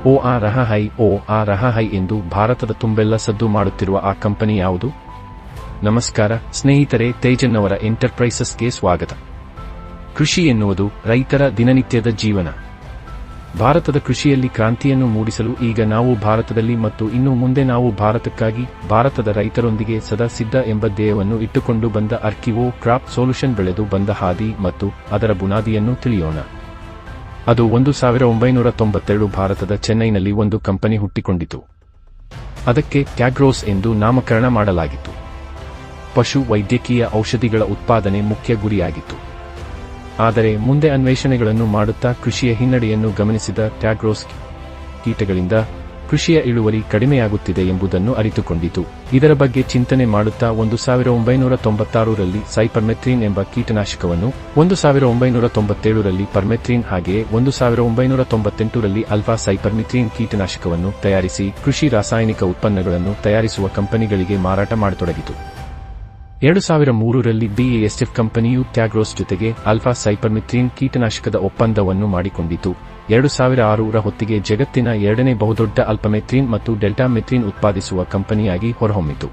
ಓ ಆ ರಹ ಹೈ ಎಂದು ಭಾರತದ ತುಂಬೆಲ್ಲ ಸದ್ದು ಮಾಡುತ್ತಿರುವ ಆ ಕಂಪನಿ ಯಾವುದು? ನಮಸ್ಕಾರ ಸ್ನೇಹಿತರೆ, ತೇಜನ್ನವರ ಎಂಟರ್ಪ್ರೈಸಸ್ಗೆ ಸ್ವಾಗತ. ಕೃಷಿ ಎನ್ನುವುದು ರೈತರ ದಿನನಿತ್ಯದ ಜೀವನ. ಭಾರತದ ಕೃಷಿಯಲ್ಲಿ ಕ್ರಾಂತಿಯನ್ನು ಮೂಡಿಸಲು ಈಗ ನಾವು ಭಾರತದಲ್ಲಿ ಮತ್ತು ಇನ್ನು ಮುಂದೆ ನಾವು ಭಾರತಕ್ಕಾಗಿ, ಭಾರತದ ರೈತರೊಂದಿಗೆ ಸದಾ ಸಿದ್ಧ ಎಂಬ ಧ್ಯೇಯವನ್ನು ಇಟ್ಟುಕೊಂಡು ಬಂದ ಆರ್ಕಿವೋ ಕ್ರಾಪ್ ಸೊಲ್ಯೂಷನ್ ಬೆಳೆದು ಬಂದ ಹಾದಿ ಮತ್ತು ಅದರ ಬುನಾದಿಯನ್ನು ತಿಳಿಯೋಣ. ಅದು 1992 ಭಾರತದ ಚೆನ್ನೈನಲ್ಲಿ ಒಂದು ಕಂಪನಿ ಹುಟ್ಟಿಕೊಂಡಿತು. ಅದಕ್ಕೆ ಟ್ಯಾಗ್ರೋಸ್ ಎಂದು ನಾಮಕರಣ ಮಾಡಲಾಗಿತ್ತು. ಪಶು ವೈದ್ಯಕೀಯ ಔಷಧಿಗಳ ಉತ್ಪಾದನೆ ಮುಖ್ಯ ಗುರಿಯಾಗಿತ್ತು. ಆದರೆ ಮುಂದೆ ಅನ್ವೇಷಣೆಗಳನ್ನು ಮಾಡುತ್ತಾ ಕೃಷಿಯ ಹಿನ್ನಡೆಯನ್ನು ಗಮನಿಸಿದ ಟ್ಯಾಗ್ರೋಸ್ ಕೀಟಗಳಿಂದ ಕೃಷಿಯ ಇಳುವರಿ ಕಡಿಮೆಯಾಗುತ್ತಿದೆ ಎಂಬುದನ್ನು ಅರಿತುಕೊಂಡಿತು. ಇದರ ಬಗ್ಗೆ ಚಿಂತನೆ ಮಾಡುತ್ತಾ 1996ರಲ್ಲಿ ಸೈಪರ್ಮೆಥ್ರಿನ್ ಎಂಬ ಕೀಟನಾಶಕವನ್ನು, 1997ರಲ್ಲಿ ಪರ್ಮೆಥ್ರಿನ್ ಹಾಗೆಯೇ 1998ರಲ್ಲಿ ಆಲ್ಫಾ ಸೈಪರ್ಮೆಥ್ರಿನ್ ಕೀಟನಾಶಕವನ್ನು ತಯಾರಿಸಿ ಕೃಷಿ ರಾಸಾಯನಿಕ ಉತ್ಪನ್ನಗಳನ್ನು ತಯಾರಿಸುವ ಕಂಪನಿಗಳಿಗೆ ಮಾರಾಟ ಮಾಡತೊಡಗಿತು. 2003ರಲ್ಲಿ BASF ಕಂಪನಿಯು ಟ್ಯಾಗ್ರೋಸ್ ಜೊತೆಗೆ ಆಲ್ಫಾ ಸೈಪರ್ಮೆಥ್ರಿನ್ ಕೀಟನಾಶಕದ ಒಪ್ಪಂದವನ್ನು ಮಾಡಿಕೊಂಡಿತು. 2006ರ ಹೊತ್ತಿಗೆ ಜಗತ್ತಿನ ಎರಡನೇ ಬಹುದೊಡ್ಡ ಅಲ್ಪಮೆಥ್ರಿನ್ ಮತ್ತು ಡೆಲ್ಟಾಮೆಥ್ರಿನ್ ಉತ್ಪಾದಿಸುವ ಕಂಪನಿಯಾಗಿ ಹೊರಹೊಮ್ಮಿತು.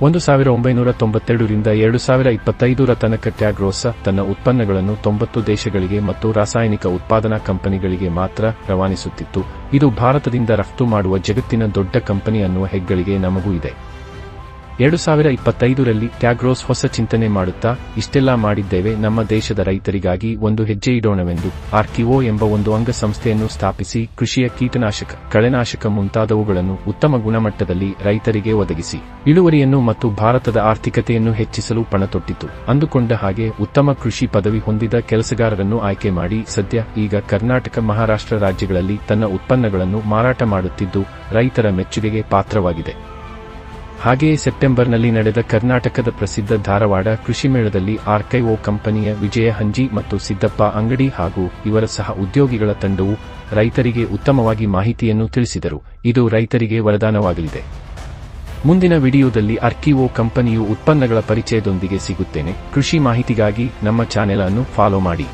1992ರಿಂದ 2025ರ ತನಕ ಟ್ಯಾಗ್ರೋಸ್ ತನ್ನ ಉತ್ಪನ್ನಗಳನ್ನು 90 ದೇಶಗಳಿಗೆ ಮತ್ತು ರಾಸಾಯನಿಕ ಉತ್ಪಾದನಾ ಕಂಪನಿಗಳಿಗೆ ಮಾತ್ರ ರವಾನಿಸುತ್ತಿತ್ತು. ಇದು ಭಾರತದಿಂದ ರಫ್ತು ಮಾಡುವ ಜಗತ್ತಿನ ದೊಡ್ಡ ಕಂಪನಿ ಅನ್ನುವ ಹೆಗ್ಗಳಿಕೆ ನಮಗೂ ಇದೆ. 2025ರಲ್ಲಿ ಟ್ಯಾಗ್ರೋಸ್ ಹೊಸ ಚಿಂತನೆ ಮಾಡುತ್ತಾ, ಇಷ್ಟೆಲ್ಲ ಮಾಡಿದ್ದೇವೆ, ನಮ್ಮ ದೇಶದ ರೈತರಿಗಾಗಿ ಒಂದು ಹೆಜ್ಜೆ ಇಡೋಣವೆಂದು ಆರ್ಕಿವೋ ಎಂಬ ಒಂದು ಅಂಗಸಂಸ್ಥೆಯನ್ನು ಸ್ಥಾಪಿಸಿ ಕೃಷಿಯ ಕೀಟನಾಶಕ, ಕಳೆನಾಶಕ ಮುಂತಾದವುಗಳನ್ನು ಉತ್ತಮ ಗುಣಮಟ್ಟದಲ್ಲಿ ರೈತರಿಗೆ ಒದಗಿಸಿ ಇಳುವರಿಯನ್ನು ಮತ್ತು ಭಾರತದ ಆರ್ಥಿಕತೆಯನ್ನು ಹೆಚ್ಚಿಸಲು ಪಣತೊಟ್ಟಿತು. ಅಂದುಕೊಂಡ ಹಾಗೆ ಉತ್ತಮ ಕೃಷಿ ಪದವಿ ಹೊಂದಿದ ಕೆಲಸಗಾರರನ್ನು ಆಯ್ಕೆ ಮಾಡಿ ಈಗ ಕರ್ನಾಟಕ, ಮಹಾರಾಷ್ಟ್ರ ರಾಜ್ಯಗಳಲ್ಲಿ ತನ್ನ ಉತ್ಪನ್ನಗಳನ್ನು ಮಾರಾಟ ಮಾಡುತ್ತಿದ್ದು ರೈತರ ಮೆಚ್ಚುಗೆಗೆ ಪಾತ್ರವಾಗಿದೆ. ಹಾಗೆಯೇ ಸೆಪ್ಟೆಂಬರ್ನಲ್ಲಿ ನಡೆದ ಕರ್ನಾಟಕದ ಪ್ರಸಿದ್ಧ ಧಾರವಾಡ ಕೃಷಿ ಮೇಳದಲ್ಲಿ ಆರ್ಕೈವೋ ಕಂಪನಿಯ ವಿಜಯ ಹಂಜಿ ಮತ್ತು ಸಿದ್ದಪ್ಪ ಅಂಗಡಿ ಹಾಗೂ ಇವರ ಸಹ ಉದ್ಯೋಗಿಗಳ ತಂಡವು ರೈತರಿಗೆ ಉತ್ತಮವಾಗಿ ಮಾಹಿತಿಯನ್ನು ತಿಳಿಸಿದರು. ಇದು ರೈತರಿಗೆ ವರದಾನವಾಗಲಿದೆ. ಮುಂದಿನ ವಿಡಿಯೋದಲ್ಲಿ ಆರ್ಕಿವೋ ಕಂಪನಿಯು ಉತ್ಪನ್ನಗಳ ಪರಿಚಯದೊಂದಿಗೆ ಸಿಗುತ್ತೇನೆ. ಕೃಷಿ ಮಾಹಿತಿಗಾಗಿ ನಮ್ಮ ಚಾನೆಲ್ ಅನ್ನು ಫಾಲೋ ಮಾಡಿ.